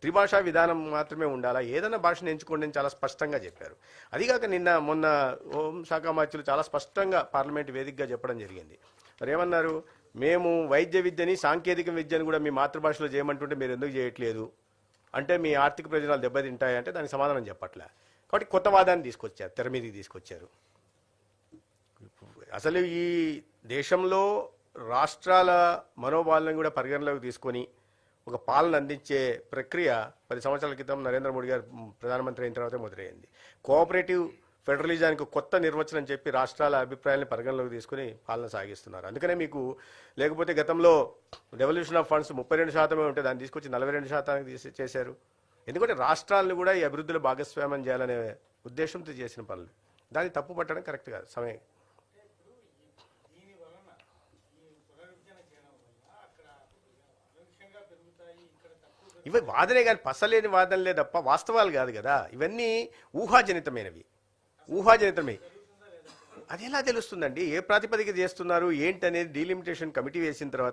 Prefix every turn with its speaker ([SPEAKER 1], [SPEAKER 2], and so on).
[SPEAKER 1] త్రిభాషా విధానం మాత్రమే ఉండాలా, ఏదైనా భాషను ఎంచుకోండి అని చాలా స్పష్టంగా చెప్పారు. అదిగాక మొన్న హోంశాఖ మంత్రులు చాలా స్పష్టంగా పార్లమెంట్ వేదికగా చెప్పడం జరిగింది. మరి ఏమన్నారు, మేము వైద్య విద్యని సాంకేతిక విద్యను కూడా మీ మాతృభాషలో చేయమంటుంటే మీరు ఎందుకు చేయట్లేదు అంటే మీ ఆర్థిక ప్రయోజనాలు దెబ్బతింటాయంటే దానికి సమాధానం చెప్పట్లే. కాబట్టి కొత్త వాదాన్ని తీసుకొచ్చారు, తెర మీదకి తీసుకొచ్చారు. అసలు ఈ దేశంలో రాష్ట్రాల మనోభావాలను కూడా పరిగణలోకి తీసుకొని ఒక పాలన అందించే ప్రక్రియ 10 సంవత్సరాల క్రితం నరేంద్ర మోడీ గారు ప్రధానమంత్రి అయిన తర్వాత మొదలైంది. కోఆపరేటివ్ ఫెడరలిజానికి కొత్త నిర్వచనం చెప్పి రాష్ట్రాల అభిప్రాయాలను పరిగణలోకి తీసుకుని పాలన సాగిస్తున్నారు. అందుకనే మీకు లేకపోతే గతంలో డెవల్యూషన్ ఆఫ్ ఫండ్స్ 32% ఉంటే దాన్ని తీసుకొచ్చి 42% చేశారు. ఎందుకంటే రాష్ట్రాలను కూడా ఈ అభివృద్ధిలో భాగస్వామ్యం చేయాలనే ఉద్దేశంతో చేసిన పనులు. దాన్ని తప్పు పట్టడం కరెక్ట్ కాదు. సమయం ఇవి వాదనే కానీ పసలేని వాదనలే తప్ప వాస్తవాలు కాదు కదా. ఇవన్నీ ఊహాజనితమైనవి. అది ఎలా తెలుస్తుందండి? ఏ ప్రాతిపదిక చేస్తున్నారు ఏంటి అనేది డీలిమిటేషన్ కమిటీ వేసిన తర్వాత